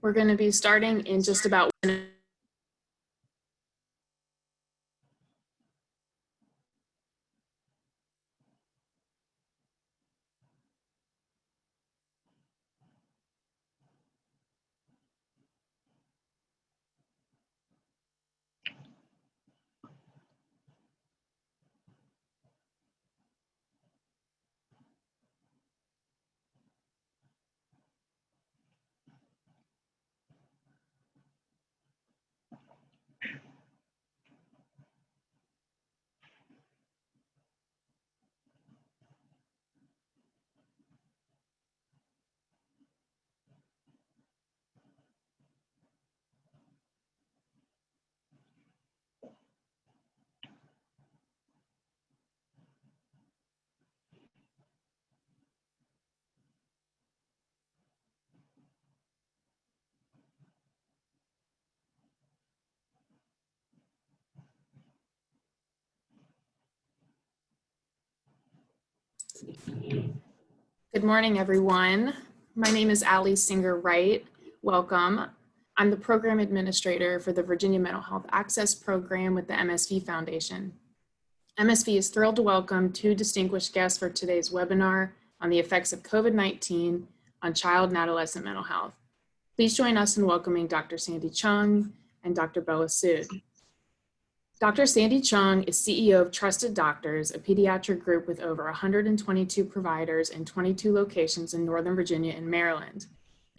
We're going to be starting in just about 1 minute. Good morning, everyone. My name is Allie Singer-Wright. Welcome. I'm the Program Administrator for the Virginia Mental Health Access Program with the MSV Foundation. MSV is thrilled to welcome 2 distinguished guests for today's webinar on the effects of COVID-19 on child and adolescent mental health. Please join us in welcoming Dr. Sandy Chung and Dr. Bella Sood. Dr. Sandy Chung is CEO of Trusted Doctors, a pediatric group with over 122 providers in 22 locations in Northern Virginia and Maryland,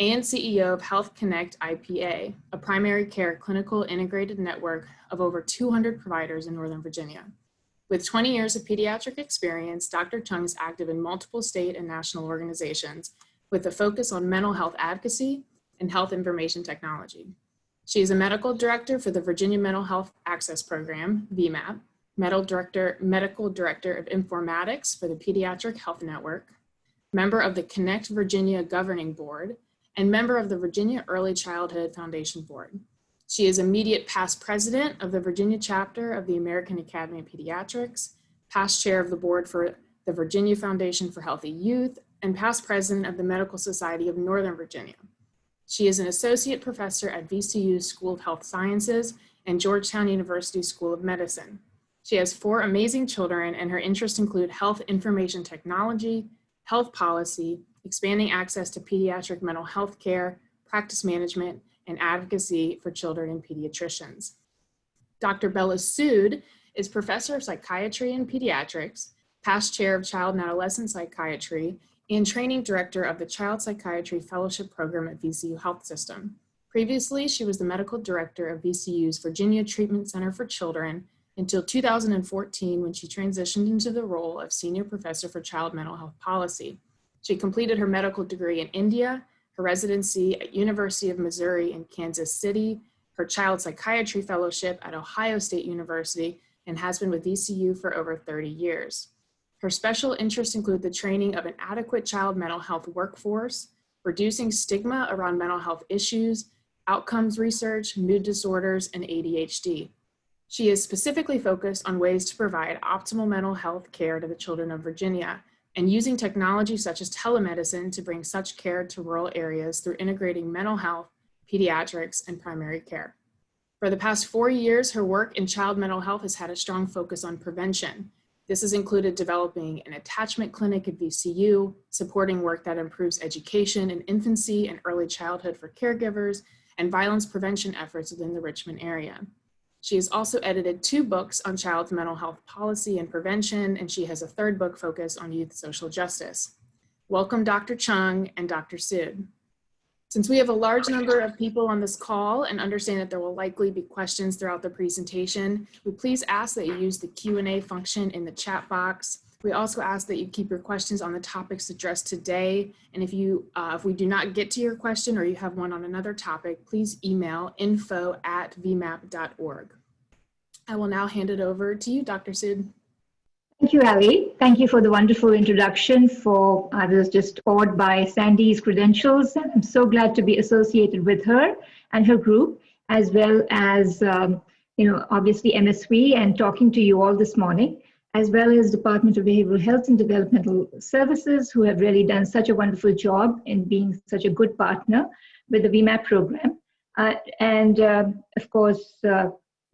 and CEO of Health Connect IPA, a primary care clinical integrated network of over 200 providers in Northern Virginia. With 20 years of pediatric experience, Dr. Chung is active in multiple state and national organizations with a focus on mental health advocacy and health information technology. She is a medical director for the Virginia Mental Health Access Program, VMAP, medical director of informatics for the Pediatric Health Network, member of the Connect Virginia Governing Board, and member of the Virginia Early Childhood Foundation Board. She is immediate past president of the Virginia chapter of the American Academy of Pediatrics, past chair of the board for the Virginia Foundation for Healthy Youth, and past president of the Medical Society of Northern Virginia. She is an associate professor at VCU School of Health Sciences and Georgetown University School of Medicine. She has 4 amazing children, and her interests include health information technology, health policy, expanding access to pediatric mental health care, practice management, and advocacy for children and pediatricians. Dr. Bella Sood is professor of psychiatry and pediatrics, past chair of child and adolescent psychiatry, and training director of the Child Psychiatry Fellowship Program at VCU Health System. Previously, she was the medical director of VCU's Virginia Treatment Center for Children until 2014, when she transitioned into the role of senior professor for child mental health policy. She completed her medical degree in India, her residency at University of Missouri in Kansas City, her child psychiatry fellowship at Ohio State University, and has been with VCU for over 30 years. Her special interests include the training of an adequate child mental health workforce, reducing stigma around mental health issues, outcomes research, mood disorders, and ADHD. She is specifically focused on ways to provide optimal mental health care to the children of Virginia, and using technology such as telemedicine to bring such care to rural areas through integrating mental health, pediatrics, and primary care. For the past 4 years, her work in child mental health has had a strong focus on prevention. This has included developing an attachment clinic at VCU, supporting work that improves education in infancy and early childhood for caregivers, and violence prevention efforts within the Richmond area. She has also edited 2 books on child mental health policy and prevention, and she has a 3rd book focused on youth social justice. Welcome, Dr. Chung and Dr. Sood. Since we have a large number of people on this call and understand that there will likely be questions throughout the presentation, we please ask that you use the Q&A function in the chat box. We also ask that you keep your questions on the topics addressed today. And if we do not get to your question or you have one on another topic, please email info@vmap.org. I will now hand it over to you, Dr. Sood. Thank you, Ali. Thank you for the wonderful introduction. I was just awed by Sandy's credentials. I'm so glad to be associated with her and her group, as well as, obviously MSV, and talking to you all this morning, as well as Department of Behavioral Health and Developmental Services, who have really done such a wonderful job in being such a good partner with the VMAP program. And of course,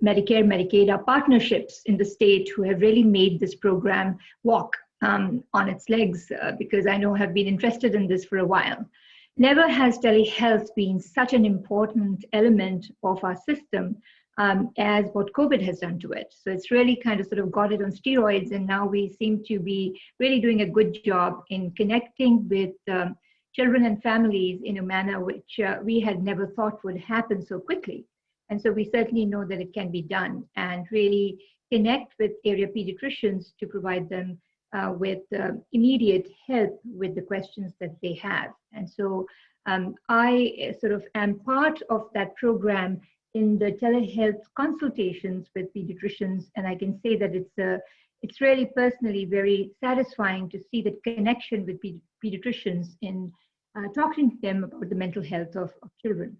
Medicare, Medicaid are partnerships in the state who have really made this program walk on its legs, because I know have been interested in this for a while. Never has telehealth been such an important element of our system as what COVID has done to it. So it's really kind of sort of got it on steroids, and now we seem to be really doing a good job in connecting with children and families in a manner which we had never thought would happen so quickly. And so we certainly know that it can be done, and really connect with area pediatricians to provide them with immediate help with the questions that they have. And so I sort of am part of that program in the telehealth consultations with pediatricians, and I can say that it's really personally very satisfying to see the connection with pediatricians in talking to them about the mental health of children.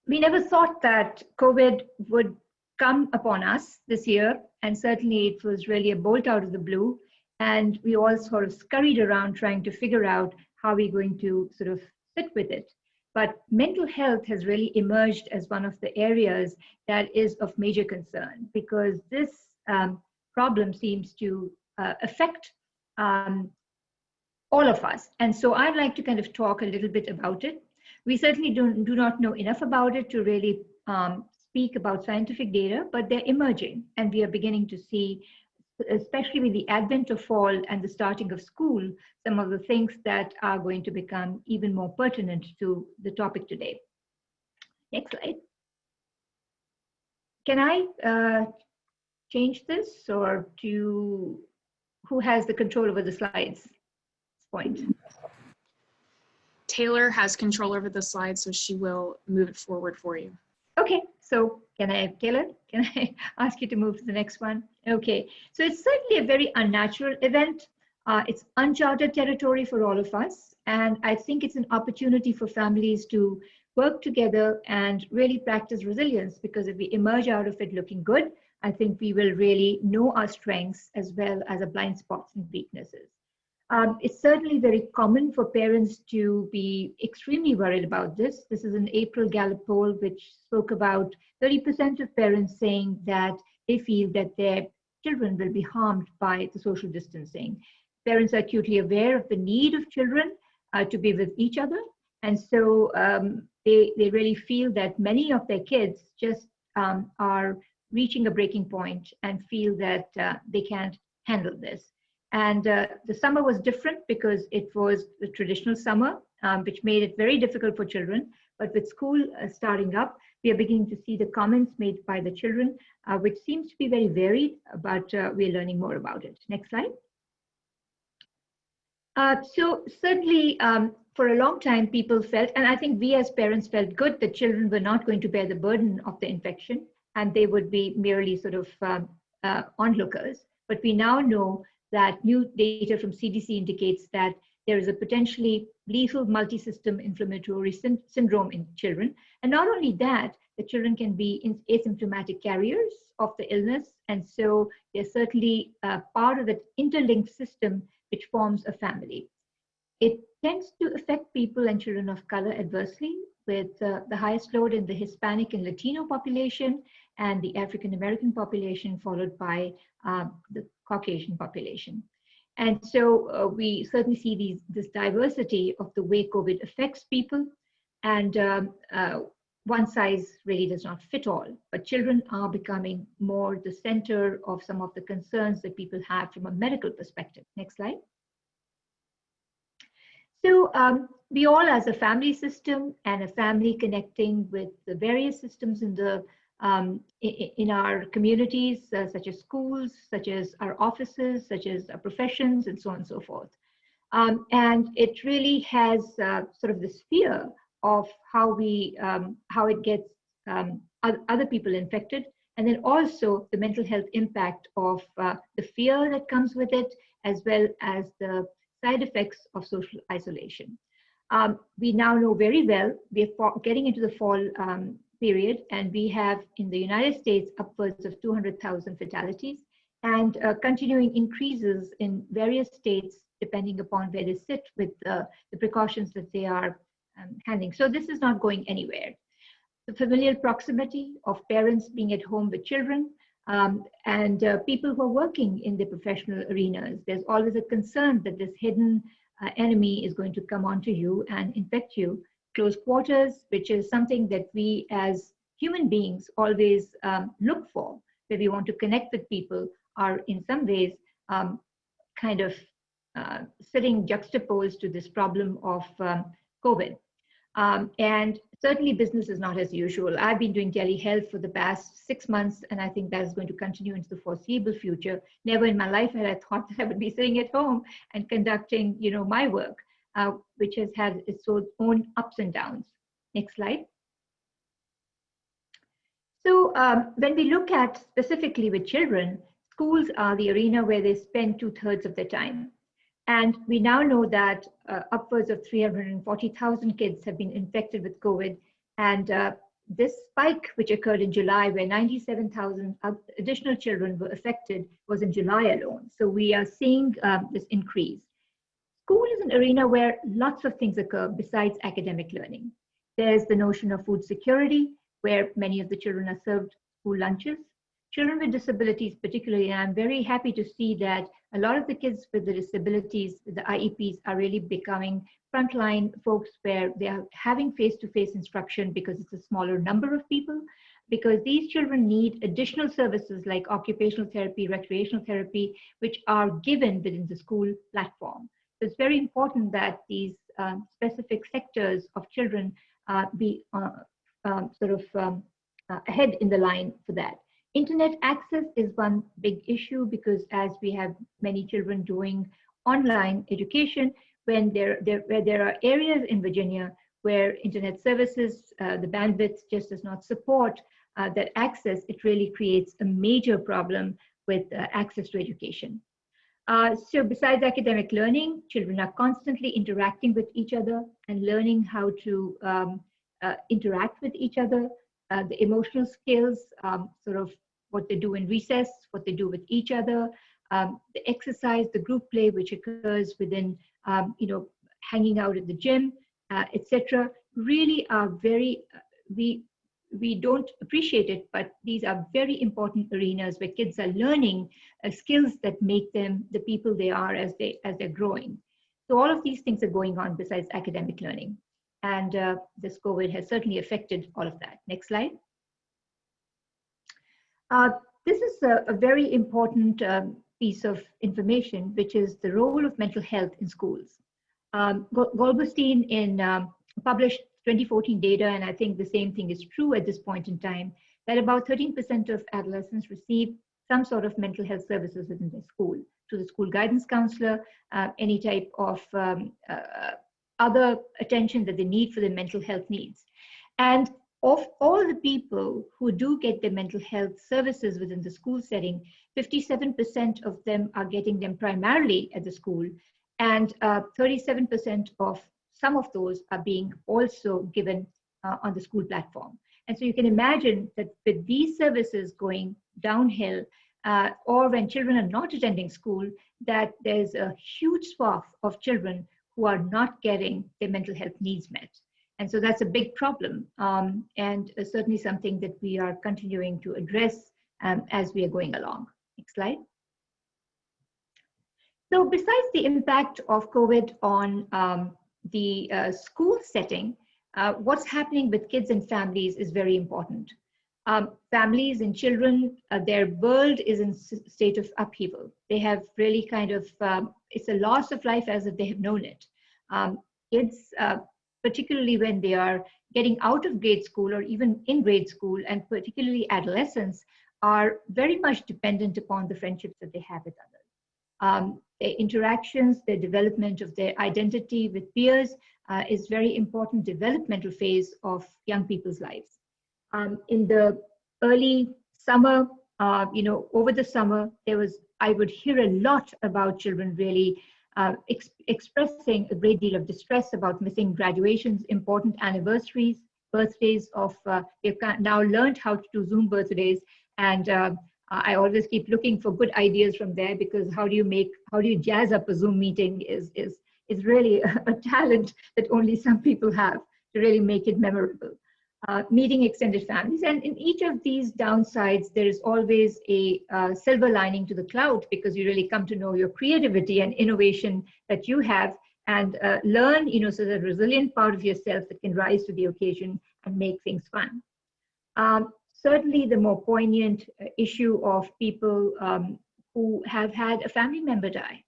We never thought that COVID would come upon us this year, and certainly it was really a bolt out of the blue, and we all sort of scurried around trying to figure out how we're going to sort of sit with it. But mental health has really emerged as one of the areas that is of major concern, because this problem seems to affect all of us. And so I'd like to kind of talk a little bit about it. We certainly do not know enough about it to really speak about scientific data, but they're emerging, and we are beginning to see, especially with the advent of fall and the starting of school, some of the things that are going to become even more pertinent to the topic today. Next slide. Can I change this, or who has the control over the slides at this point? Taylor has control over the slides, so she will move it forward for you. Okay, so Taylor, can I ask you to move to the next one? Okay, so it's certainly a very unnatural event. It's uncharted territory for all of us. And I think it's an opportunity for families to work together and really practice resilience, because if we emerge out of it looking good, I think we will really know our strengths as well as our blind spots and weaknesses. It's certainly very common for parents to be extremely worried about this. This is an April Gallup poll which spoke about 30% of parents saying that they feel that their children will be harmed by the social distancing. Parents are acutely aware of the need of children to be with each other. And so they really feel that many of their kids just are reaching a breaking point and feel that they can't handle this. And the summer was different because it was the traditional summer, which made it very difficult for children. But with school starting up, we are beginning to see the comments made by the children, which seems to be very varied, but we're learning more about it. Next slide. So certainly for a long time, people felt, and I think we as parents felt good, that children were not going to bear the burden of the infection, and they would be merely sort of onlookers. But we now know that new data from CDC indicates that there is a potentially lethal multi-system inflammatory syndrome in children. And not only that, the children can be asymptomatic carriers of the illness. And so they're certainly part of that interlinked system which forms a family. It tends to affect people and children of color adversely, with the highest load in the Hispanic and Latino population and the African American population, followed by the Caucasian population. And so we certainly see this diversity of the way COVID affects people, and one size really does not fit all, but children are becoming more the center of some of the concerns that people have from a medical perspective. Next slide. So we all, as a family system and a family connecting with the various systems in the in our communities, such as schools, such as our offices, such as our professions, and so on and so forth. And it really has sort of this fear of how it gets other people infected, and then also the mental health impact of the fear that comes with it, as well as the side effects of social isolation. We now know very well, we're getting into the fall period, and we have in the United States upwards of 200,000 fatalities, and continuing increases in various states depending upon where they sit with the precautions that they are handling. So this is not going anywhere. The familial proximity of parents being at home with children, and people who are working in the professional arenas. There's always a concern that this hidden enemy is going to come onto you and infect you. Close quarters, which is something that we as human beings always look for, where we want to connect with people, are in some ways kind of sitting juxtaposed to this problem of COVID. And certainly business is not as usual. I've been doing telehealth for the past 6 months, and I think that is going to continue into the foreseeable future. Never in my life had I thought that I would be sitting at home and conducting, my work, which has had its own ups and downs. Next slide. So when we look at specifically with children, schools are the arena where they spend 2/3 of their time. And we now know that upwards of 340,000 kids have been infected with COVID. And this spike, which occurred in July, where 97,000 additional children were affected, was in July alone. So we are seeing this increase. School is an arena where lots of things occur besides academic learning. There's the notion of food security, where many of the children are served school lunches. Children with disabilities particularly, and I'm very happy to see that a lot of the kids with the disabilities, the IEPs, are really becoming frontline folks where they are having face-to-face instruction because it's a smaller number of people, because these children need additional services like occupational therapy, recreational therapy, which are given within the school platform. So it's very important that these specific sectors of children be ahead in the line for that. Internet access is one big issue because as we have many children doing online education, where there are areas in Virginia where internet services, the bandwidth just does not support that access, it really creates a major problem with access to education. So besides academic learning, children are constantly interacting with each other and learning how to interact with each other. The emotional skills, what they do in recess, what they do with each other, the exercise, the group play, which occurs within, hanging out at the gym, etc., really are very, we don't appreciate it, but these are very important arenas where kids are learning skills that make them the people they are as they're growing. So all of these things are going on besides academic learning. And this COVID has certainly affected all of that. Next slide. This is a very important piece of information, which is the role of mental health in schools. Goldberstein published 2014 data, and I think the same thing is true at this point in time, that about 13% of adolescents receive some sort of mental health services within their school, through the school guidance counselor, any type of other attention that they need for their mental health needs. And of all the people who do get their mental health services within the school setting, 57% of them are getting them primarily at the school, and 37% of some of those are being also given on the school platform. And so you can imagine that with these services going downhill, or when children are not attending school, that there's a huge swath of children who are not getting their mental health needs met. And so that's a big problem, and certainly something that we are continuing to address as we are going along. Next slide. So besides the impact of COVID on the school setting, what's happening with kids and families is very important. Families and children, their world is in state of upheaval. They have really kind of, it's a loss of life as if they have known it. Kids, particularly when they are getting out of grade school or even in grade school, and particularly adolescents, are very much dependent upon the friendships that they have with others. Their interactions, their development of their identity with peers is very important developmental phase of young people's lives. In the early summer, over the summer, I would hear a lot about children really expressing a great deal of distress about missing graduations, important anniversaries, birthdays of, they've now learned how to do Zoom birthdays, and I always keep looking for good ideas from there, because how do you jazz up a Zoom meeting is is really a talent that only some people have to really make it memorable. Meeting extended families. And in each of these downsides, there is always a silver lining to the cloud, because you really come to know your creativity and innovation that you have, and learn, so the resilient part of yourself that can rise to the occasion and make things fun. Certainly the more poignant issue of people who have had a family member die,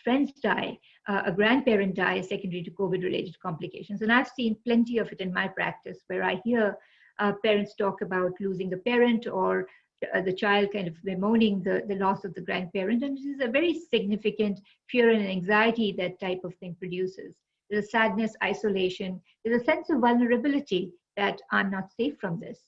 friends die, a grandparent die secondary to COVID-related complications. And I've seen plenty of it in my practice, where I hear parents talk about losing the parent, or the child kind of bemoaning the loss of the grandparent. And this is a very significant fear and anxiety that type of thing produces. There's a sadness, isolation, there's a sense of vulnerability that I'm not safe from this.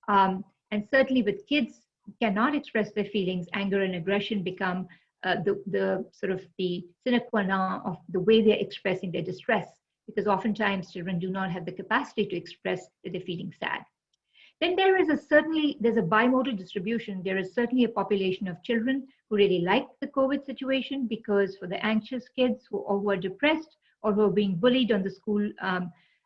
And certainly with kids who cannot express their feelings, anger and aggression become the sort of the sine qua non of the way they're expressing their distress, because oftentimes children do not have the capacity to express that they're feeling sad. Then there's a bimodal distribution. There is certainly a population of children who really like the COVID situation, because for the anxious kids who are depressed or who are being bullied on the school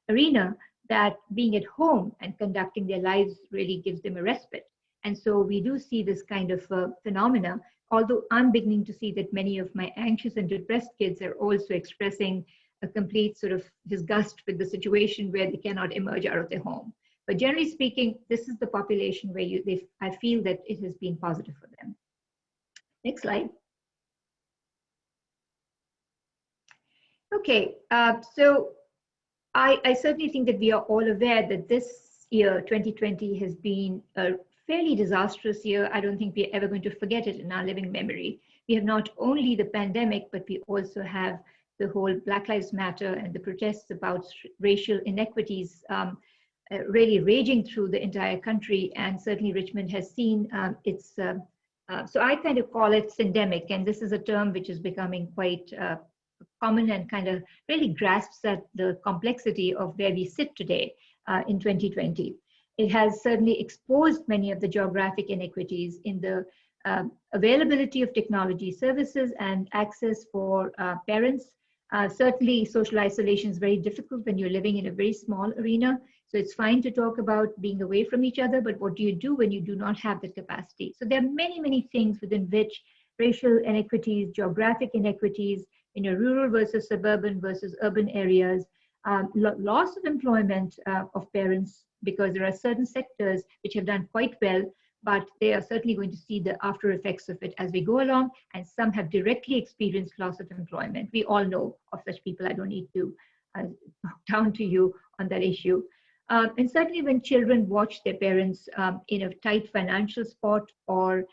arena, that being at home and conducting their lives really gives them a respite. And so we do see this kind of phenomena, although I'm beginning to see that many of my anxious and depressed kids are also expressing a complete sort of disgust with the situation where they cannot emerge out of their home. But generally speaking, this is the population where I feel that it has been positive for them. Next slide. Okay, so I certainly think that we are all aware that this year, 2020, has been a fairly disastrous year. I don't think we're ever going to forget it in our living memory. We have not only the pandemic, but we also have the whole Black Lives Matter and the protests about racial inequities really raging through the entire country. And certainly Richmond has seen its, so I kind of call it syndemic. And this is a term which is becoming quite common and kind of really grasps at the complexity of where we sit today in 2020. It has certainly exposed many of the geographic inequities in the availability of technology services and access for parents. Certainly social isolation is very difficult when you're living in a very small arena. So it's fine to talk about being away from each other, but what do you do when you do not have the capacity? So there are many, many things within which racial inequities, geographic inequities, rural versus suburban versus urban areas, loss of employment of parents, because there are certain sectors which have done quite well, but they are certainly going to see the after effects of it as we go along, and some have directly experienced loss of employment. We all know of such people. I don't need to talk down to you on that issue. And certainly when children watch their parents in a tight financial spot or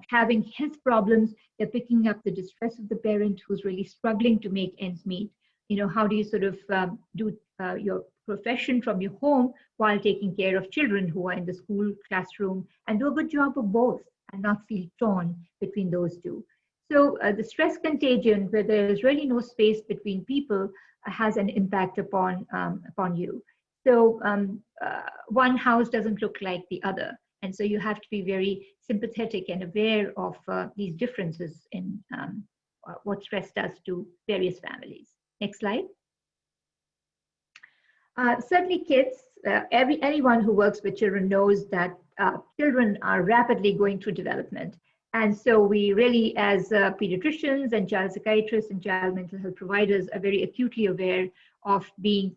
having health problems, they're picking up the distress of the parent who's really struggling to make ends meet. How do you sort of do your profession from your home while taking care of children who are in the school classroom, and do a good job of both and not feel torn between those two. So the stress contagion, where there is really no space between people, has an impact upon you. So one house doesn't look like the other. And so you have to be very sympathetic and aware of these differences in what stress does to various families. Next slide. Certainly kids, anyone who works with children knows that children are rapidly going through development. And so we really, as pediatricians and child psychiatrists and child mental health providers, are very acutely aware of being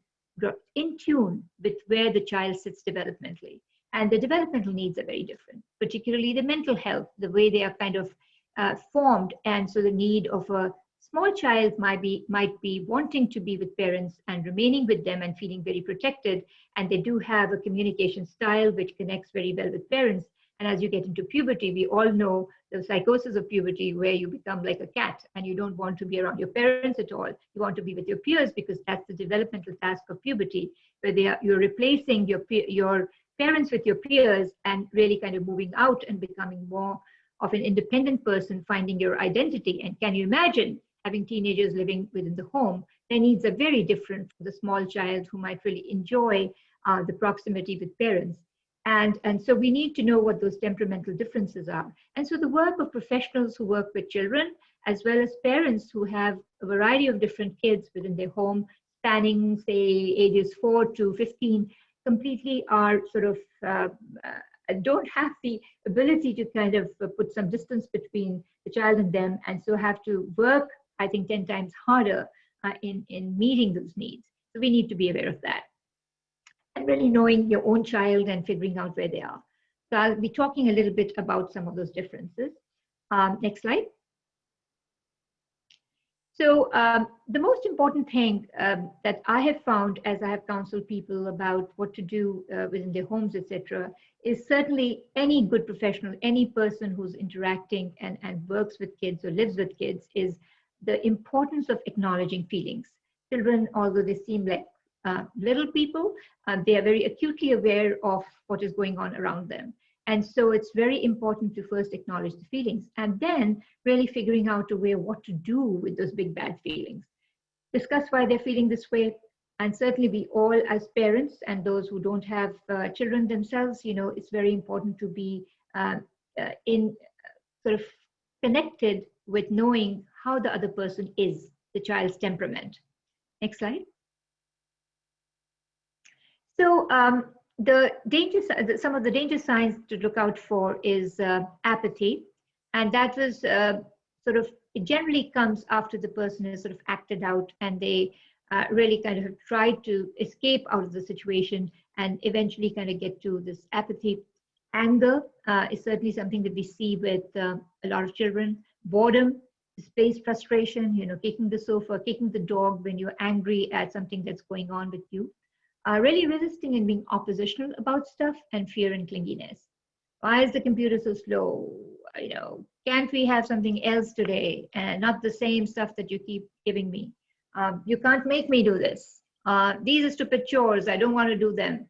in tune with where the child sits developmentally. And the developmental needs are very different, particularly the mental health, the way they are kind of formed. And so the need of a small child might be wanting to be with parents and remaining with them and feeling very protected. And they do have a communication style which connects very well with parents. And as you get into puberty, we all know the psychosis of puberty, where you become like a cat and you don't want to be around your parents at all. You want to be with your peers, because that's the developmental task of puberty, where you're replacing your parents with your peers and really kind of moving out and becoming more of an independent person, finding your identity. And can you imagine having teenagers living within the home? Their needs are very different from the small child who might really enjoy the proximity with parents. And so we need to know what those temperamental differences are. And so the work of professionals who work with children, as well as parents who have a variety of different kids within their home, spanning, say, ages 4 to 15, completely are sort of don't have the ability to kind of put some distance between the child and them, and so have to work, I think, 10 times harder in meeting those needs. So we need to be aware of that. And really knowing your own child and figuring out where they are. So I'll be talking a little bit about some of those differences. Next slide. So the most important thing that I have found as I have counseled people about what to do within their homes, etc., is certainly any good professional, any person who's interacting and works with kids or lives with kids, is the importance of acknowledging feelings. Children, although they seem like little people, they are very acutely aware of what is going on around them. And so it's very important to first acknowledge the feelings and then really figuring out a way what to do with those big bad feelings. Discuss why they're feeling this way. And certainly we all as parents and those who don't have children themselves, you know, it's very important to be in sort of connected with knowing how the other person is, the child's temperament. Next slide. So some of the danger signs to look out for is apathy, and that was sort of, it generally comes after the person has sort of acted out and they really kind of have tried to escape out of the situation and eventually kind of get to this apathy. Anger is certainly something that we see with a lot of children. Boredom, displaced frustration, you know, kicking the sofa, kicking the dog when you're angry at something that's going on with you. Really resisting and being oppositional about stuff, and fear and clinginess. Why is the computer so slow? You know, can't we have something else today and not the same stuff that you keep giving me? You can't make me do this. These are stupid chores. I don't want to do them.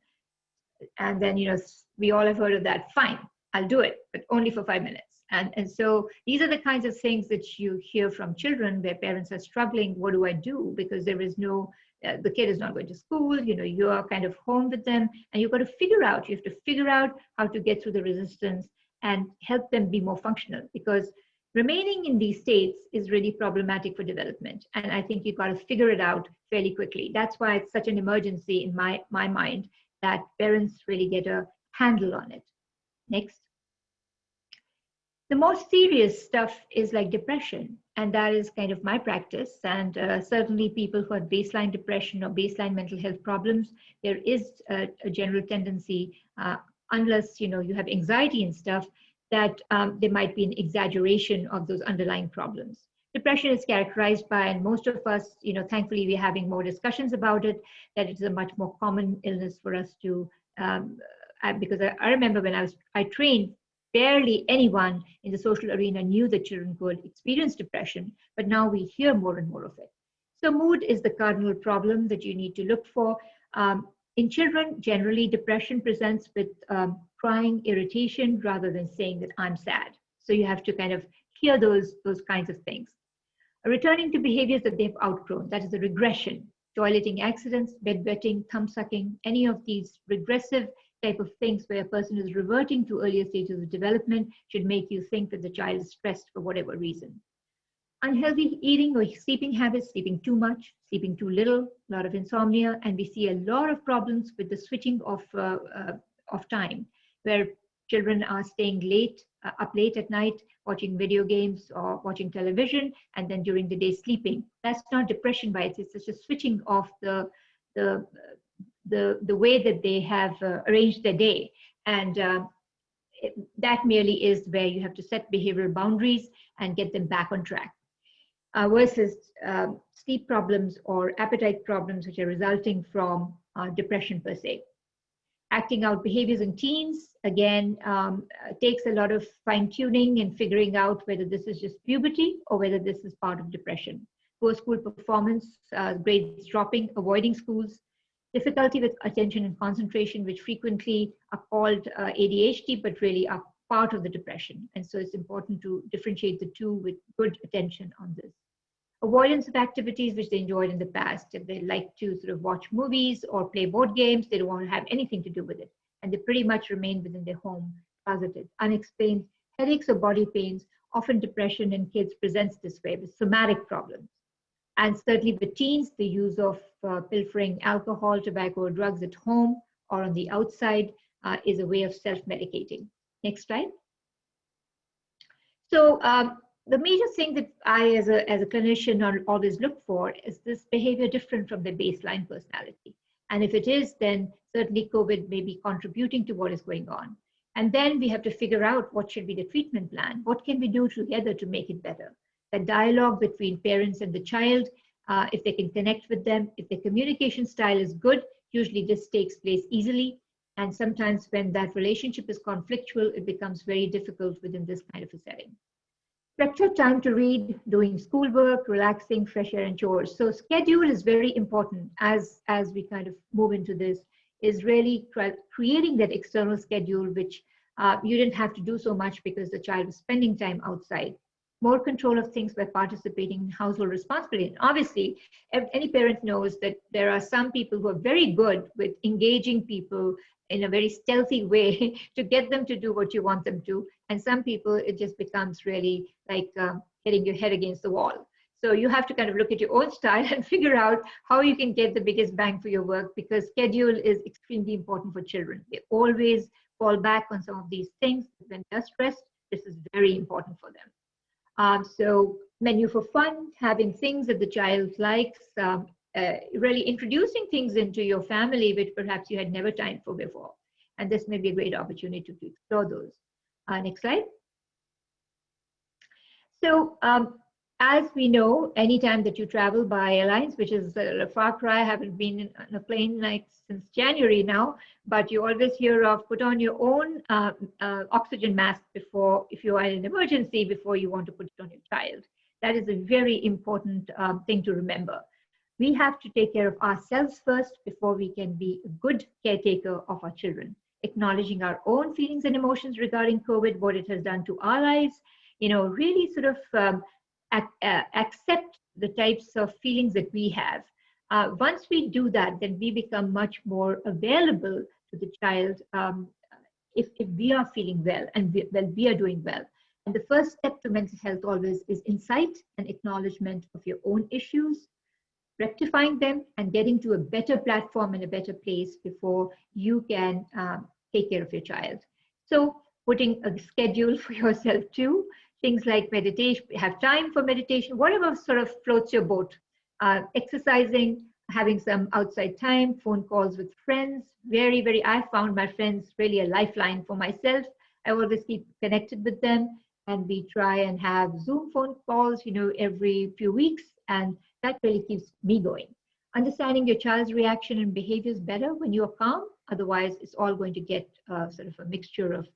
And then, you know, we all have heard of that. Fine, I'll do it, but only for 5 minutes. And so these are the kinds of things that you hear from children where parents are struggling. What do I do? Because there is no, the kid is not going to school, you know, you are kind of home with them, and you've got to figure out, you have to figure out how to get through the resistance and help them be more functional, because remaining in these states is really problematic for development. And I think you've got to figure it out fairly quickly. That's why it's such an emergency in my mind that parents really get a handle on it. Next. The most serious stuff is like depression, and that is kind of my practice. And certainly people who have baseline depression or baseline mental health problems, there is a general tendency, unless you know you have anxiety and stuff, that there might be an exaggeration of those underlying problems. Depression is characterized by, and most of us, you know, thankfully we're having more discussions about it, that it's a much more common illness for us to, because I remember when I trained, barely anyone in the social arena knew that children could experience depression, but now we hear more and more of it. So mood is the cardinal problem that you need to look for. In children, generally depression presents with crying, irritation, rather than saying that I'm sad. So you have to kind of hear those kinds of things. Returning to behaviors that they've outgrown, that is a regression, toileting accidents, bedwetting, thumb sucking, any of these regressive type of things where a person is reverting to earlier stages of development should make you think that the child is stressed for whatever reason. Unhealthy eating or sleeping habits, sleeping too much, sleeping too little, a lot of insomnia, and we see a lot of problems with the switching of time, where children are staying up late at night, watching video games or watching television, and then during the day sleeping. That's not depression by itself, it's just switching off the way that they have arranged their day. And that merely is where you have to set behavioral boundaries and get them back on track. Versus sleep problems or appetite problems, which are resulting from depression per se. Acting out behaviors in teens, again, takes a lot of fine-tuning and figuring out whether this is just puberty or whether this is part of depression. Poor school performance, grades dropping, avoiding schools, difficulty with attention and concentration, which frequently are called ADHD, but really are part of the depression. And so it's important to differentiate the two with good attention on this. Avoidance of activities which they enjoyed in the past. If they like to sort of watch movies or play board games, they don't want to have anything to do with it. And they pretty much remain within their home, closeted. Unexplained headaches or body pains, Often depression in kids presents this way with somatic problems. And certainly the teens, the use of pilfering alcohol, tobacco, or drugs at home or on the outside is a way of self-medicating. Next slide. So the major thing that I, as a clinician, always look for is this behavior different from the baseline personality. And if it is, then certainly COVID may be contributing to what is going on. And then we have to figure out what should be the treatment plan. What can we do together to make it better? The dialogue between parents and the child, if they can connect with them, if the communication style is good, usually this takes place easily. And sometimes when that relationship is conflictual, it becomes very difficult within this kind of a setting. Structured time to read, doing schoolwork, relaxing, fresh air, and chores. So schedule is very important as we kind of move into this, is really creating that external schedule, which you didn't have to do so much because the child was spending time outside. More control of things by participating in household responsibility. And obviously, any parent knows that there are some people who are very good with engaging people in a very stealthy way to get them to do what you want them to. And some people, it just becomes really like hitting your head against the wall. So you have to kind of look at your own style and figure out how you can get the biggest bang for your work, because schedule is extremely important for children. They always fall back on some of these things. When they're stressed, this is very important for them. So menu for fun, having things that the child likes, really introducing things into your family which perhaps you had never time for before. And this may be a great opportunity to explore those. Next slide. So as we know, anytime that you travel by airlines, which is a far cry, I haven't been on a plane like since January now, but you always hear of put on your own oxygen mask before, if you are in an emergency, before you want to put it on your child. That is a very important thing to remember. We have to take care of ourselves first before we can be a good caretaker of our children. Acknowledging our own feelings and emotions regarding COVID, what it has done to our lives, really sort of accept the types of feelings that we have. Once we do that, then we become much more available to the child if we are feeling well and we are doing well. And the first step to mental health always is insight and acknowledgement of your own issues, rectifying them, and getting to a better platform and a better place before you can take care of your child. So putting a schedule for yourself too, things like meditation, have time for meditation, whatever sort of floats your boat. Exercising, having some outside time, phone calls with friends, I found my friends really a lifeline for myself. I always keep connected with them, and we try and have Zoom phone calls, every few weeks, and that really keeps me going. Understanding your child's reaction and behaviors better when you are calm. Otherwise, it's all going to get sort of a mixture of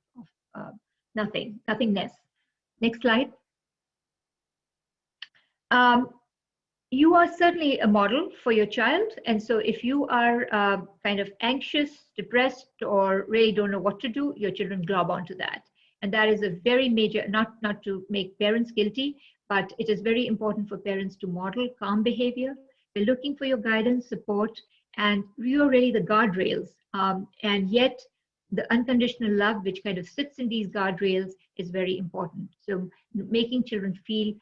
nothingness. Next slide. You are certainly a model for your child. And so if you are kind of anxious, depressed, or really don't know what to do, your children glob onto that. And that is a very major, not to make parents guilty, but it is very important for parents to model calm behavior. They're looking for your guidance, support, and you're really the guardrails. And yet the unconditional love, which kind of sits in these guardrails, is very important. So making children feel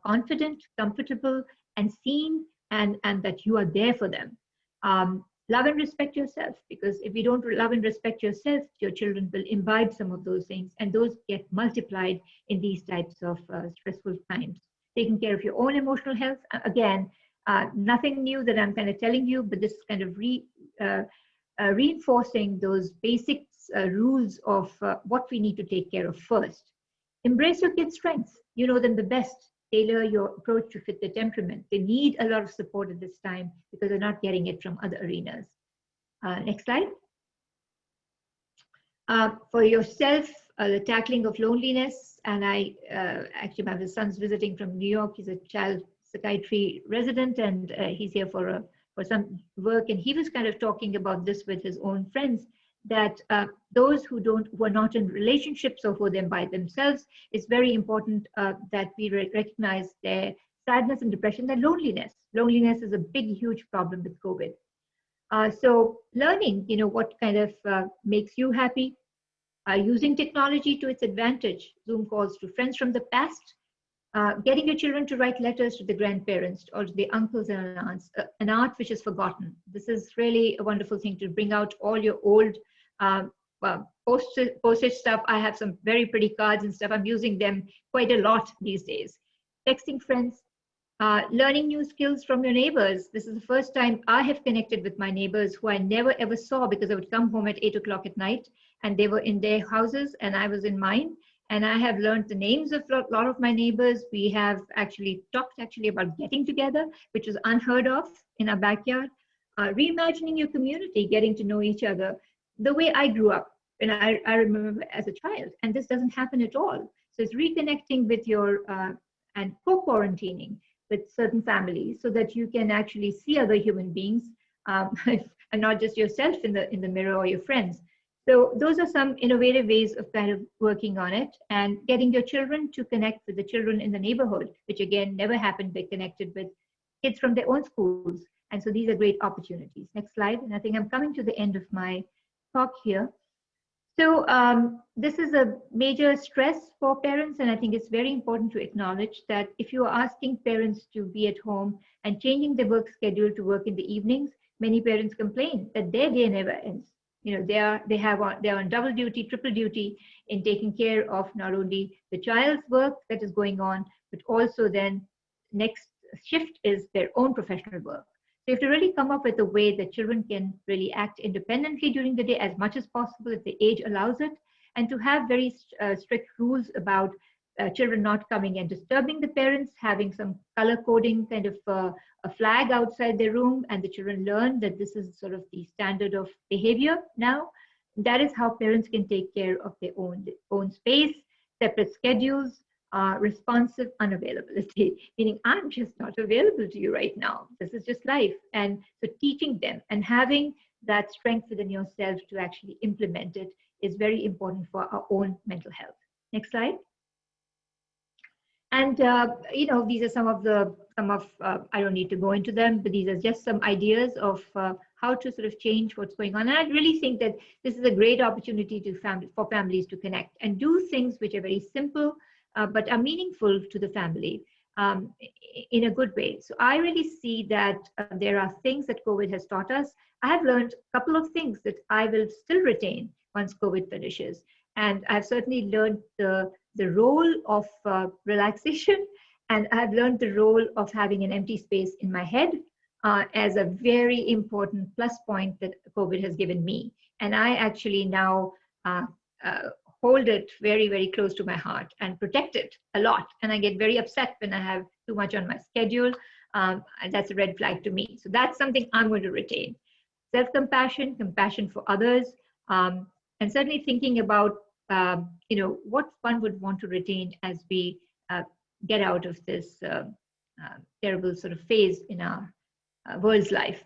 confident, comfortable, and seen, and that you are there for them. Love and respect yourself, because if you don't love and respect yourself, your children will imbibe some of those things, and those get multiplied in these types of stressful times. Taking care of your own emotional health, again, nothing new that I'm kind of telling you, but this is kind of reinforcing those basic rules of what we need to take care of first. Embrace your kids' strengths. You know them the best. Tailor your approach to fit their temperament. They need a lot of support at this time because they're not getting it from other arenas. Next slide. For yourself, the tackling of loneliness, and I actually my son's visiting from New York. He's a child psychiatry resident, and he's here for some work, and he was kind of talking about this with his own friends, that those who are not in relationships or who are by themselves, it's very important that we recognize their sadness and depression, their loneliness. Loneliness is a big, huge problem with COVID. So learning, what kind of makes you happy, using technology to its advantage, Zoom calls to friends from the past, getting your children to write letters to the grandparents or to the uncles and aunts, an art which is forgotten. This is really a wonderful thing to bring out all your old postage stuff. I have some very pretty cards and stuff. I'm using them quite a lot these days. Texting friends, learning new skills from your neighbors. This is the first time I have connected with my neighbors who I never ever saw because I would come home at 8 o'clock at night and they were in their houses and I was in mine. And I have learned the names of a lot of my neighbors. We have actually talked about getting together, which was unheard of in our backyard. Reimagining your community, getting to know each other the way I grew up and I remember as a child. And this doesn't happen at all. So it's reconnecting with your and co-quarantining with certain families so that you can actually see other human beings and not just yourself in the mirror or your friends. So those are some innovative ways of kind of working on it and getting your children to connect with the children in the neighborhood, which again never happened. They connected with kids from their own schools. And so these are great opportunities. Next slide. And I think I'm coming to the end of my talk here. So this is a major stress for parents, and I think it's very important to acknowledge that if you are asking parents to be at home and changing their work schedule to work in the evenings, many parents complain that their day never ends. You know, they're on double duty, triple duty in taking care of not only the child's work that is going on, but also then next shift is their own professional work. So you have to really come up with a way that children can really act independently during the day as much as possible if the age allows it, and to have very strict rules about children not coming and disturbing the parents, having some color coding kind of a flag outside their room, and the children learn that this is sort of the standard of behavior now. That is how parents can take care of their own space, separate schedules, responsive unavailability, meaning I'm just not available to you right now. This is just life. And so teaching them and having that strength within yourself to actually implement it is very important for our own mental health. Next slide. And you know, these are some of I don't need to go into them, but these are just some ideas of how to sort of change what's going on. And I really think that this is a great opportunity for families to connect and do things which are very simple, but are meaningful to the family in a good way. So I really see that there are things that COVID has taught us. I have learned a couple of things that I will still retain once COVID finishes. And I've certainly learned the role of relaxation, and I've learned the role of having an empty space in my head as a very important plus point that COVID has given me. And I actually now hold it very, very close to my heart and protect it a lot. And I get very upset when I have too much on my schedule. And that's a red flag to me. So that's something I'm going to retain. Self-compassion, compassion for others, and certainly thinking about you know, what one would want to retain as we get out of this terrible sort of phase in our world's life.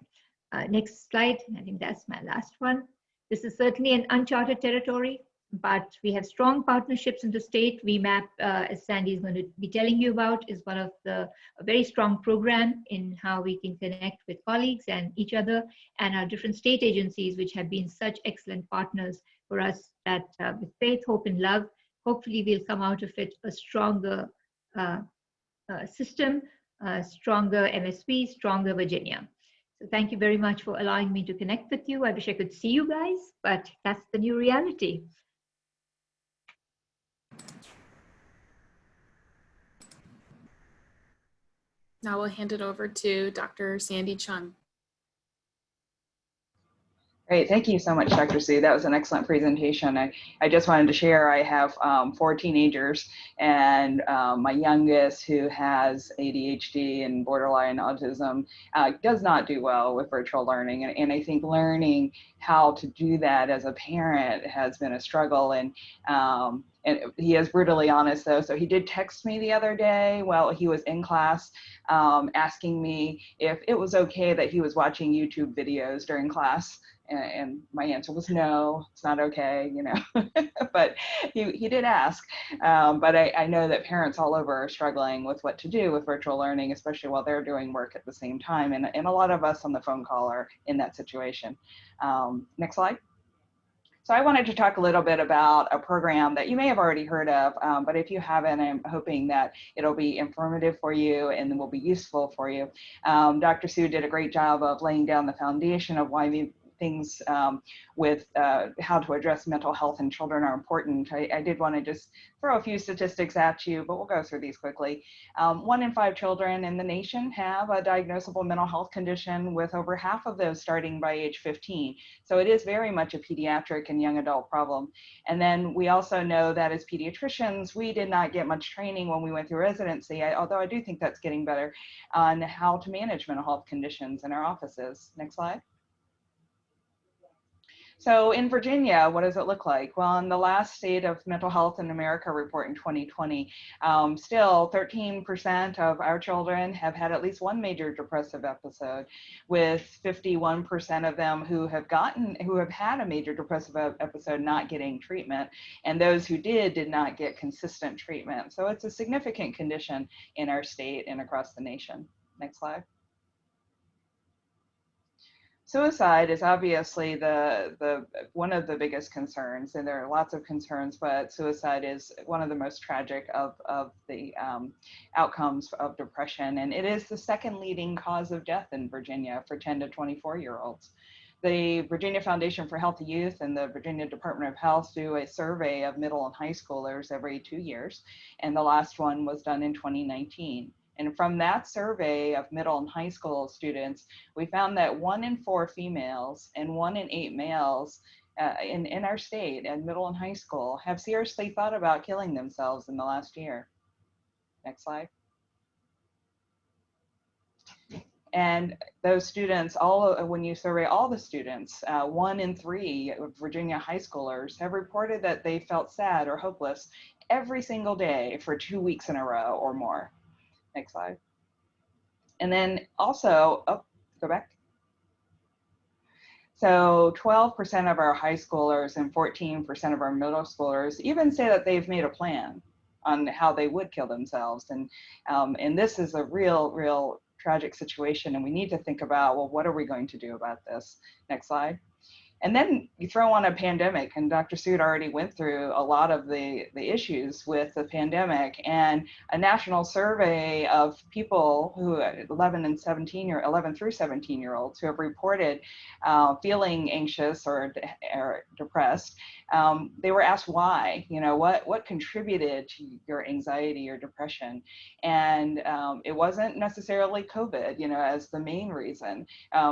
Next slide. I think that's my last one. This is certainly an uncharted territory, but we have strong partnerships in the state. VMAP, as Sandy is going to be telling you about, is one of a very strong program in how we can connect with colleagues and each other, and our different state agencies, which have been such excellent partners for us, that with faith, hope, and love, hopefully we'll come out of it a stronger system, stronger MSP, stronger Virginia. So thank you very much for allowing me to connect with you. I wish I could see you guys, but that's the new reality. Now we'll hand it over to Dr. Sandy Chung. Great, thank you so much, Dr. Sue. That was an excellent presentation. I just wanted to share, I have 4 teenagers, and my youngest, who has ADHD and borderline autism, does not do well with virtual learning. And I think learning how to do that as a parent has been a struggle. And he is brutally honest, though. So he did text me the other day while he was in class, asking me if it was okay that he was watching YouTube videos during class. And my answer was no, it's not okay, you know. But he did ask. But I know that parents all over are struggling with what to do with virtual learning, especially while they're doing work at the same time. And a lot of us on the phone call are in that situation. Next slide. So I wanted to talk a little bit about a program that you may have already heard of, but if you haven't, I'm hoping that it'll be informative for you and will be useful for you. Dr. Sue did a great job of laying down the foundation of why things with how to address mental health in children are important. I did want to just throw a few statistics at you, but we'll go through these quickly. 1 in 5 children in the nation have a diagnosable mental health condition, with over half of those starting by age 15. So it is very much a pediatric and young adult problem. And then we also know that as pediatricians, we did not get much training when we went through residency, although I do think that's getting better, on how to manage mental health conditions in our offices. Next slide. So in Virginia, what does it look like? Well, in the last State of Mental Health in America report in 2020, still 13% of our children have had at least one major depressive episode, with 51% of them who have had a major depressive episode not getting treatment, and those who did not get consistent treatment. So it's a significant condition in our state and across the nation. Next slide. Suicide is obviously one of the biggest concerns, and there are lots of concerns, but suicide is one of the most tragic of the outcomes of depression, and it is the second leading cause of death in Virginia for 10 to 24-year-olds. The Virginia Foundation for Healthy Youth and the Virginia Department of Health do a survey of middle and high schoolers every 2 years, and the last one was done in 2019. And from that survey of middle and high school students, we found that 1 in 4 females and 1 in 8 males in our state at middle and high school have seriously thought about killing themselves in the last year. Next slide. And those students, when you survey all the students, 1 in 3 Virginia high schoolers have reported that they felt sad or hopeless every single day for 2 weeks in a row or more. Next slide. And then also, go back. So 12% of our high schoolers and 14% of our middle schoolers even say that they've made a plan on how they would kill themselves. And this is a real tragic situation, and we need to think about, well, what are we going to do about this? Next slide. And then you throw on a pandemic, and Dr. Sood already went through a lot of the issues with the pandemic, and a national survey of people who 11 through 17-year-olds who have reported feeling anxious or depressed. They were asked why, what contributed to your anxiety or depression? And it wasn't necessarily COVID, as the main reason.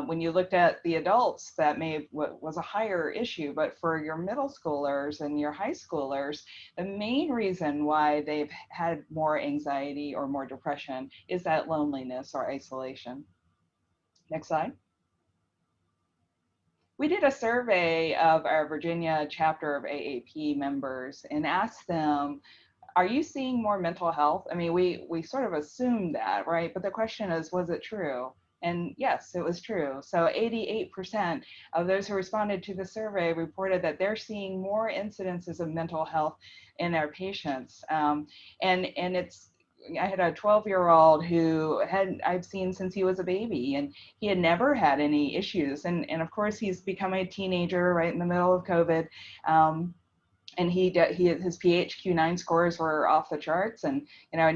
When you looked at the adults, that was a higher issue, but for your middle schoolers and your high schoolers, the main reason why they've had more anxiety or more depression is that loneliness or isolation. Next slide. We did a survey of our Virginia chapter of AAP members and asked them, are you seeing more mental health? I mean, we sort of assumed that, right? But the question is, was it true? And yes, it was true. So 88% of those who responded to the survey reported that they're seeing more incidences of mental health in their patients. And I had a 12-year-old who I've seen since he was a baby, and he had never had any issues. And of course, he's become a teenager right in the middle of COVID. And his PHQ-9 scores were off the charts, and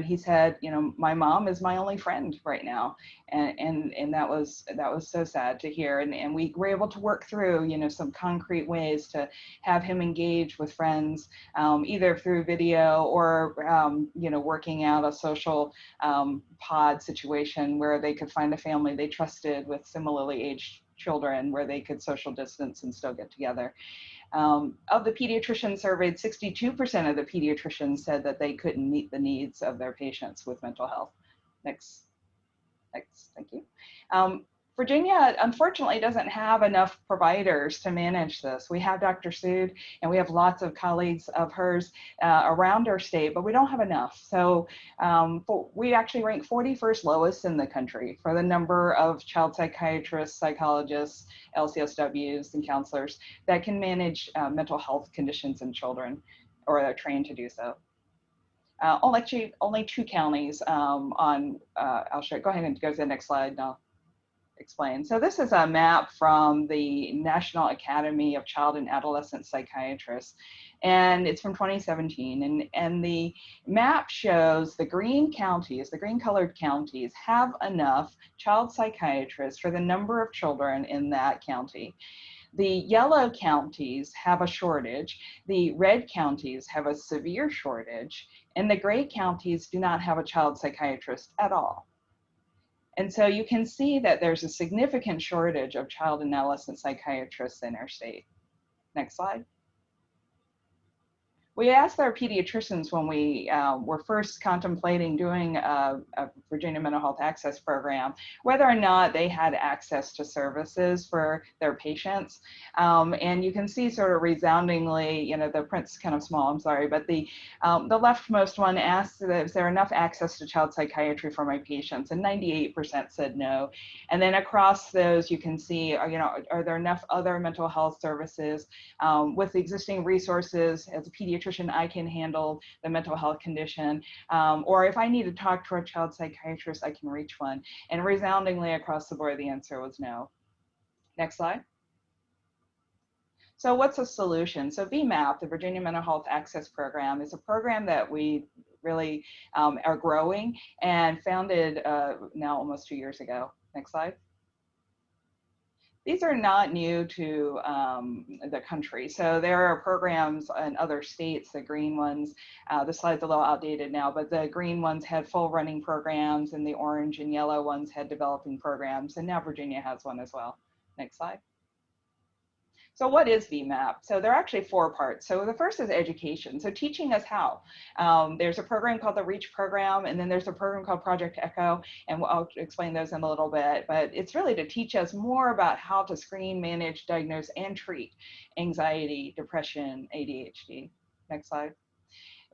he said, my mom is my only friend right now, and that was so sad to hear. And we were able to work through some concrete ways to have him engage with friends, either through video or working out a social pod situation where they could find a family they trusted with similarly aged children where they could social distance and still get together. Of the pediatricians surveyed, 62% of the pediatricians said that they couldn't meet the needs of their patients with mental health. Next, thank you. Virginia, unfortunately, doesn't have enough providers to manage this. We have Dr. Sood, and we have lots of colleagues of hers around our state, but we don't have enough. So we actually rank 41st lowest in the country for the number of child psychiatrists, psychologists, LCSWs, and counselors that can manage mental health conditions in children, or are trained to do so. Only 2 counties I'll show. Go ahead and go to the next slide now. explain. So this is a map from the National Academy of Child and Adolescent Psychiatrists, and it's from 2017. And the map shows the green counties, the green colored counties, have enough child psychiatrists for the number of children in that county. The yellow counties have a shortage, the red counties have a severe shortage, and the gray counties do not have a child psychiatrist at all. And so you can see that there's a significant shortage of child and adolescent psychiatrists in our state. Next slide. We asked our pediatricians when we were first contemplating doing a Virginia Mental Health Access Program, whether or not they had access to services for their patients. And you can see sort of resoundingly, you know, the print's kind of small, I'm sorry, but the leftmost one asked, is there enough access to child psychiatry for my patients? And 98% said no. And then across those, you can see, you know, are there enough other mental health services with the existing resources as a pediatrician? I can handle the mental health condition, or if I need to talk to a child psychiatrist, I can reach one. And resoundingly across the board, the answer was no. Next slide. So what's a solution? So VMAP, the Virginia Mental Health Access Program, is a program that we really are growing and founded now almost 2 years ago. Next slide. These are not new to the country. So there are programs in other states, the green ones, the slide's a little outdated now, but the green ones had full running programs and the orange and yellow ones had developing programs, and now Virginia has one as well. Next slide. So what is VMAP? So there are actually 4 parts. So the first is education, so teaching us how. There's a program called the REACH program, and then there's a program called Project ECHO, and I'll explain those in a little bit, but it's really to teach us more about how to screen, manage, diagnose, and treat anxiety, depression, ADHD. Next slide.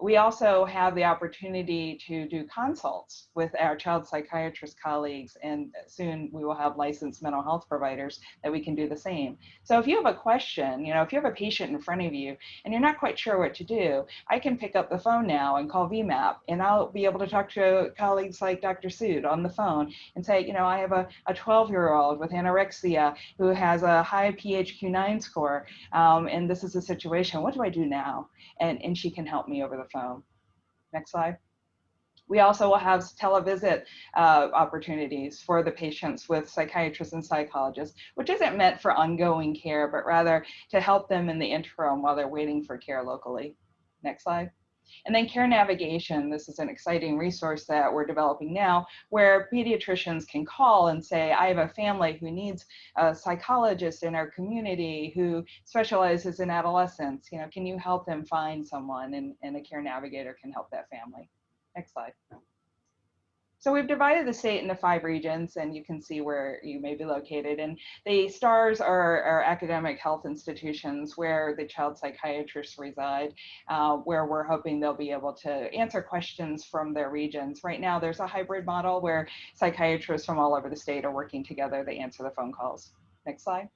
We also have the opportunity to do consults with our child psychiatrist colleagues, and soon we will have licensed mental health providers that we can do the same. So if you have a question, you know, if you have a patient in front of you and you're not quite sure what to do, I can pick up the phone now and call VMAP, and I'll be able to talk to colleagues like Dr. Sood on the phone and say, you know, I have a 12-year-old with anorexia who has a high PHQ-9 score, and this is the situation. What do I do now? And she can help me over the phone. Next slide. We also will have televisit opportunities for the patients with psychiatrists and psychologists, which isn't meant for ongoing care, but rather to help them in the interim while they're waiting for care locally. Next slide. And then care navigation. This is an exciting resource that we're developing now, where pediatricians can call and say, I have a family who needs a psychologist in our community who specializes in adolescents. You know, can you help them find someone? And a care navigator can help that family. Next slide. So we've divided the state into 5 regions, and you can see where you may be located. And the stars are academic health institutions where the child psychiatrists reside, where we're hoping they'll be able to answer questions from their regions. Right now, there's a hybrid model where psychiatrists from all over the state are working together. They answer the phone calls. Next slide.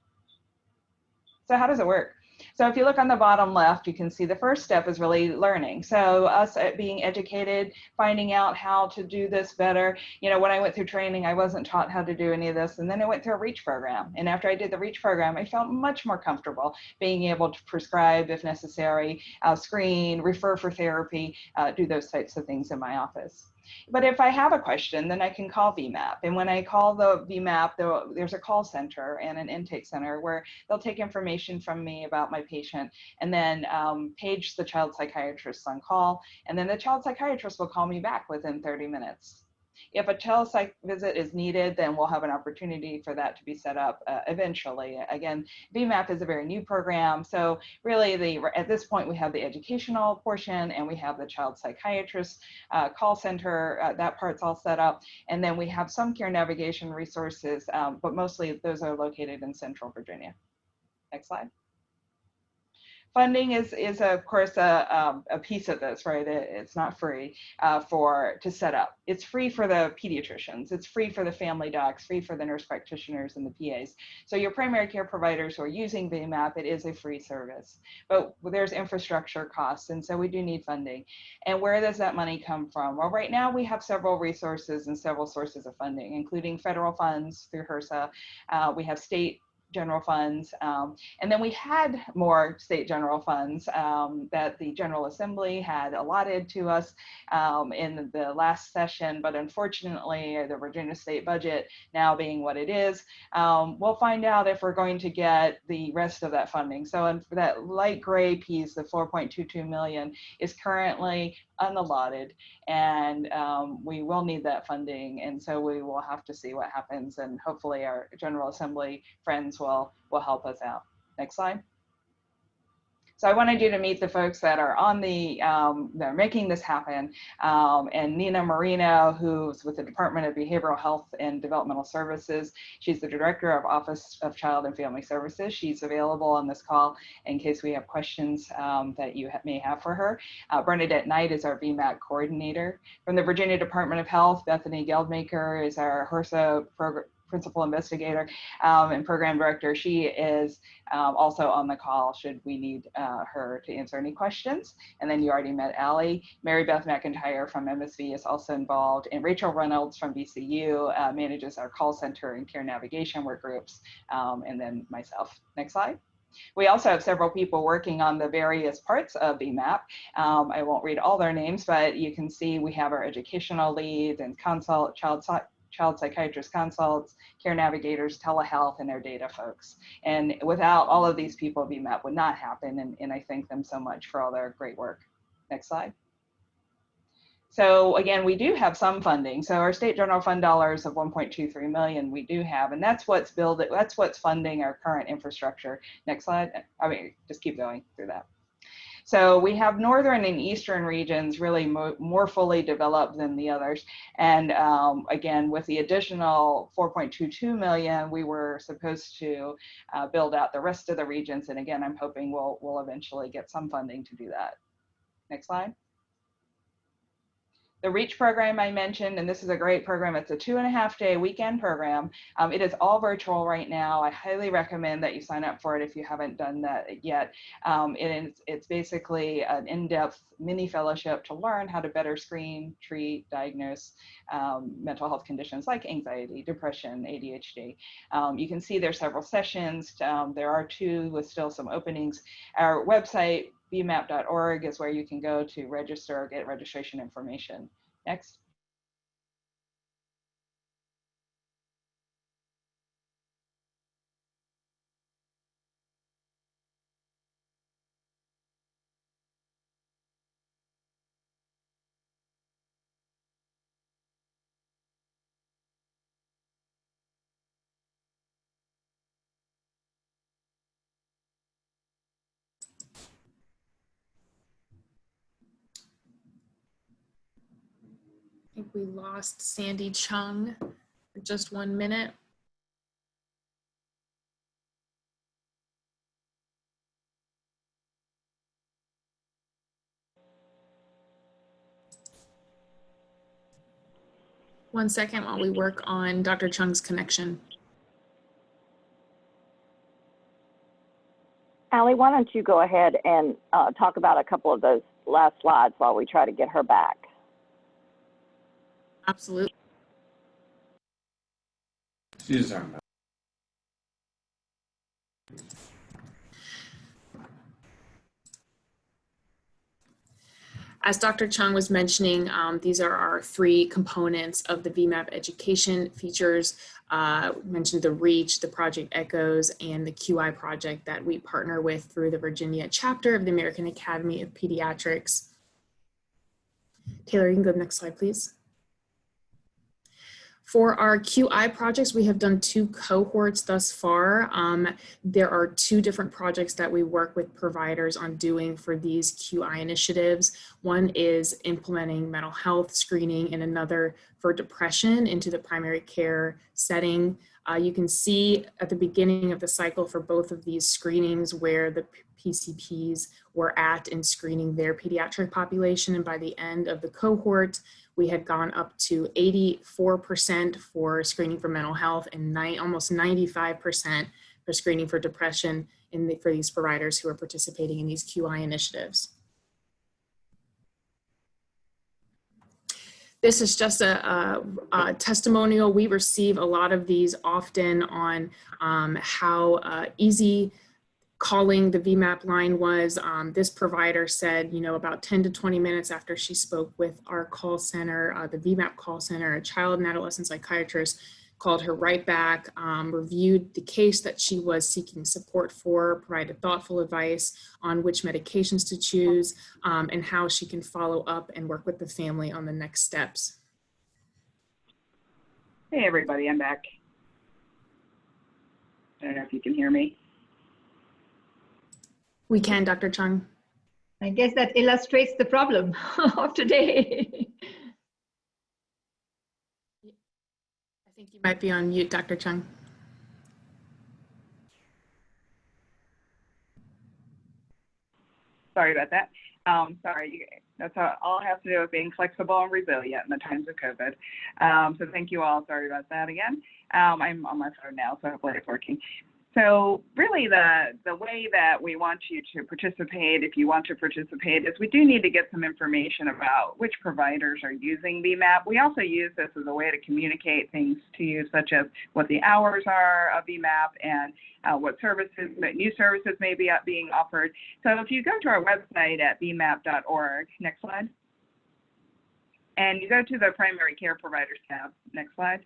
So how does it work? So if you look on the bottom left, you can see the first step is really learning. So us being educated, finding out how to do this better. You know, when I went through training, I wasn't taught how to do any of this. And then I went through a REACH program. And after I did the REACH program, I felt much more comfortable being able to prescribe if necessary, screen, refer for therapy, do those types of things in my office. But if I have a question, then I can call VMAP. And when I call the VMAP, there's a call center and an intake center where they'll take information from me about my patient and then page the child psychiatrist on call. And then the child psychiatrist will call me back within 30 minutes. If a telepsych visit is needed, then we'll have an opportunity for that to be set up eventually. Again, VMAP is a very new program, so really at this point we have the educational portion and we have the child psychiatrist call center, that part's all set up, and then we have some care navigation resources, but mostly those are located in Central Virginia. Next slide. funding is of course a piece of this, right? It's not free to set up. It's free for the pediatricians. It's free for the family docs, free for the nurse practitioners and the PAs. So your primary care providers who are using VMAP, it is a free service, but there's infrastructure costs. And so we do need funding. And where does that money come from? Well, right now we have several resources and several sources of funding, including federal funds through HRSA. We have state general funds, and then we had more state general funds that the General Assembly had allotted to us in the last session, but unfortunately the Virginia state budget now being what it is, we'll find out if we're going to get the rest of that funding. So for that light gray piece, the 4.22 million is currently unallotted, and we will need that funding, and so we will have to see what happens, and hopefully our General Assembly friends will help us out. Next slide. So I wanted you to meet the folks that are on they're making this happen. And Nina Marino, who's with the Department of Behavioral Health and Developmental Services. She's the Director of Office of Child and Family Services. She's available on this call in case we have questions that you may have for her. Bernadette Knight is our VMAT coordinator. From the Virginia Department of Health, Bethany Geldmaker is our HRSA principal investigator and program director. She is also on the call should we need her to answer any questions. And then you already met Allie. Mary Beth McIntyre from MSV is also involved, and Rachel Reynolds from VCU manages our call center and care navigation work groups, and then myself. Next slide. We also have several people working on the various parts of VMAP. I won't read all their names, but you can see we have our educational leads and child psychiatrist consults, care navigators, telehealth, and their data folks. And without all of these people, VMAP would not happen, and I thank them so much for all their great work. Next slide. So again, we do have some funding. So our state general fund dollars of 1.23 million we do have, and that's what's funding our current infrastructure. Next slide. I mean, just keep going through that. So we have northern and eastern regions really more fully developed than the others. And again, with the additional 4.22 million, we were supposed to build out the rest of the regions. And again, I'm hoping we'll eventually get some funding to do that. Next slide. The REACH program I mentioned, and this is a great program. It's a 2.5-day weekend program. It is all virtual right now. I highly recommend that you sign up for it if you haven't done that yet. It's basically an in-depth mini fellowship to learn how to better screen, treat, diagnose mental health conditions like anxiety, depression, ADHD. You can see there's several sessions. There are 2 with still some openings. Our website, vmap.org, is where you can go to register or get registration information. Next. I think we lost Sandy Chung for just 1 minute. One second while we work on Dr. Chung's connection. Allie, why don't you go ahead and talk about a couple of those last slides while we try to get her back. Absolutely. She's on. As Dr. Chung was mentioning, these are our 3 components of the VMAP education features. Mentioned the REACH, the Project Echoes, and the QI project that we partner with through the Virginia chapter of the American Academy of Pediatrics. Taylor, you can go to the next slide, please. For our QI projects, we have done 2 cohorts thus far. There are 2 different projects that we work with providers on doing for these QI initiatives. One is implementing mental health screening and another for depression into the primary care setting. You can see at the beginning of the cycle for both of these screenings where the PCPs were at in screening their pediatric population. And by the end of the cohort, we had gone up to 84% for screening for mental health and almost 95% for screening for depression for these providers who are participating in these QI initiatives. This is just a testimonial. We receive a lot of these often on how easy calling the VMAP line was. This provider said, about 10 to 20 minutes after she spoke with our call center, the VMAP call center, a child and adolescent psychiatrist called her right back, reviewed the case that she was seeking support for, provided thoughtful advice on which medications to choose, and how she can follow up and work with the family on the next steps. Hey everybody, I'm back. I don't know if you can hear me. We can, Dr. Chung. I guess that illustrates the problem of today. I think you might be on mute, Dr. Chung. Sorry about that. Sorry, that's all I have to do with being flexible and resilient in the times of COVID. So thank you all. Sorry about that again. I'm on my phone now, so hopefully it's working. So really the way that we want you to participate, if you want to participate, is we do need to get some information about which providers are using VMAP. We also use this as a way to communicate things to you, such as what the hours are of VMAP and what new services may be being offered. So if you go to our website at vmap.org, next slide, and you go to the primary care providers tab, next slide.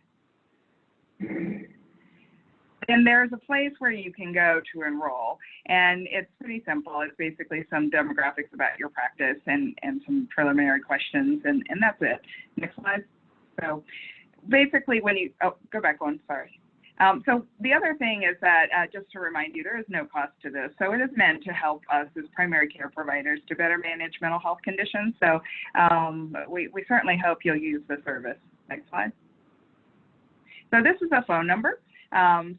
And there's a place where you can go to enroll, and it's pretty simple. It's basically some demographics about your practice and some preliminary questions, and that's it. Next slide. So basically when you, go back one, sorry. So the other thing is that, just to remind you, there is no cost to this. So it is meant to help us as primary care providers to better manage mental health conditions. So we certainly hope you'll use the service. Next slide. So this is a phone number.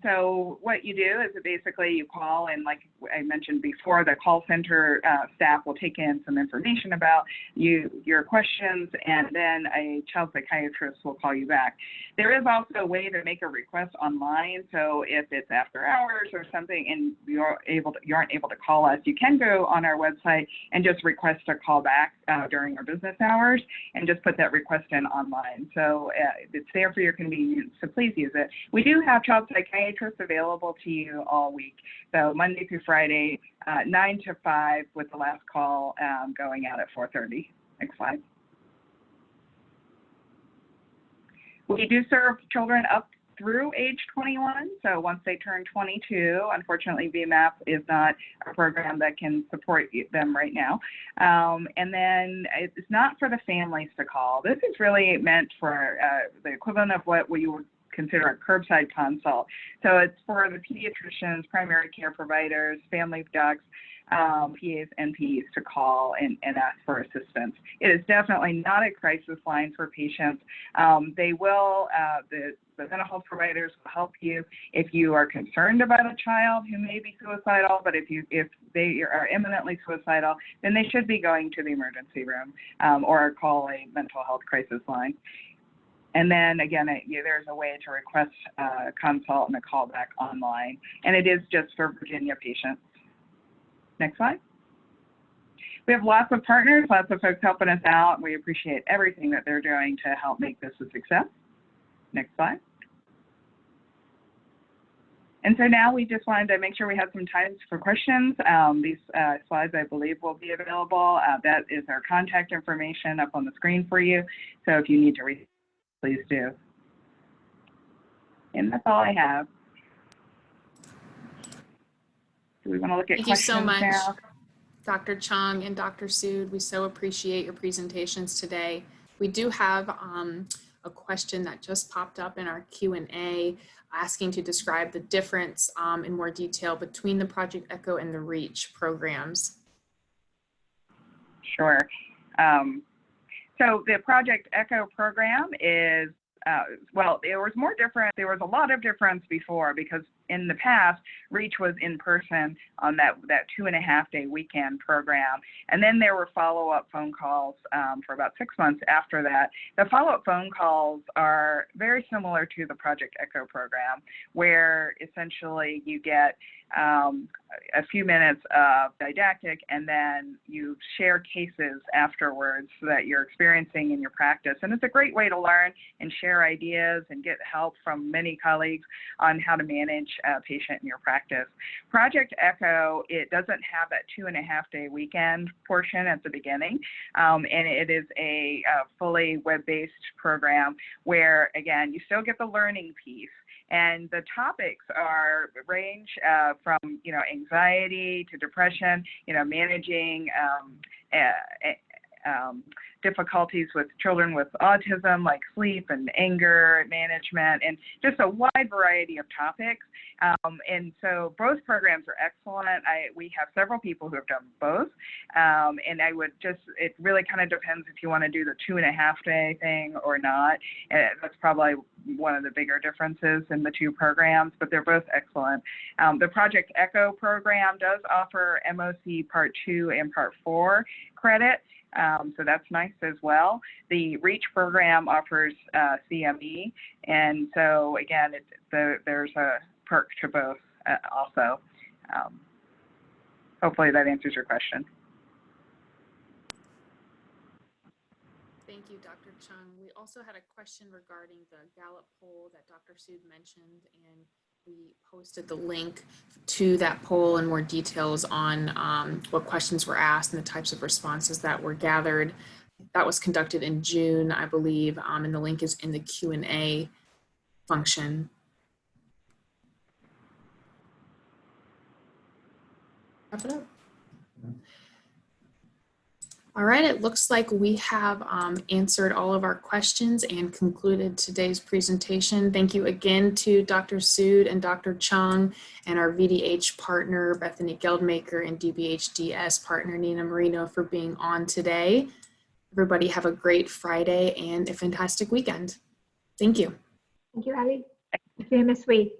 So what you do is basically you call, and like I mentioned before, the call center staff will take in some information about your questions, and then a child psychiatrist will call you back. There is also a way to make a request online. So if it's after hours or something and you aren't able to call us, you can go on our website and just request a call back during our business hours and just put that request in online. So it's there for your convenience, so please use it. We do have child psychiatrists available to you all week. So Monday through Friday, 9 to 5 with the last call going out at 4:30. Next slide. We do serve children up through age 21. So once they turn 22, unfortunately, VMAP is not a program that can support them right now. And then it's not for the families to call. This is really meant for the equivalent of what we would consider a curbside consult. So it's for the pediatricians, primary care providers, family docs, PAs, NPs to call and ask for assistance. It is definitely not a crisis line for patients. They will, the mental health providers will help you if you are concerned about a child who may be suicidal, but if they are imminently suicidal, then they should be going to the emergency room or call a mental health crisis line. And then again, there's a way to request a consult and a callback online, and it is just for Virginia patients. Next slide. We have lots of partners, lots of folks helping us out. We appreciate everything that they're doing to help make this a success. Next slide. And so now we just wanted to make sure we had some time for questions. These slides, I believe, will be available. That is our contact information up on the screen for you. So if you need to reach, please do. And that's all I have. Do we want to look at questions now? Thank you so much, Dr. Chung and Dr. Sood. We so appreciate your presentations today. We do have a question that just popped up in our Q&A asking to describe the difference in more detail between the Project ECHO and the REACH programs. Sure. So the Project ECHO program is well, there was more different. There was a lot of difference before, because in the past, REACH was in person on that 2.5-day weekend program. And then there were follow-up phone calls for about 6 months after that. The follow-up phone calls are very similar to the Project ECHO program, where essentially you get a few minutes of didactic, and then you share cases afterwards that you're experiencing in your practice. And it's a great way to learn and share ideas and get help from many colleagues on how to manage a patient in your practice. Project ECHO, it doesn't have that 2.5-day weekend portion at the beginning, and it is a fully web-based program where, again, you still get the learning piece. And the topics range from, anxiety to depression, managing difficulties with children with autism, like sleep and anger management, and just a wide variety of topics. And so both programs are excellent. We have several people who have done both. And it really kind of depends if you want to do the 2.5-day thing or not. That's probably one of the bigger differences in the two programs, but they're both excellent. The Project ECHO program does offer MOC Part 2 and Part 4 credit. So that's nice as well. The REACH program offers CME, and so again, there's a perk to both also. Hopefully that answers your question. Thank you, Dr. Chung. We also had a question regarding the Gallup poll that Dr. Sood mentioned, and we posted the link to that poll and more details on what questions were asked and the types of responses that were gathered. That was conducted in June, I believe, and the link is in the Q&A function. Wrap it up. All right, it looks like we have answered all of our questions and concluded today's presentation. Thank you again to Dr. Sood and Dr. Chung and our VDH partner, Bethany Geldmaker, and DBHDS partner, Nina Marino, for being on today. Everybody have a great Friday and a fantastic weekend. Thank you. Thank you, Ali. Thank you, Ms. Wade.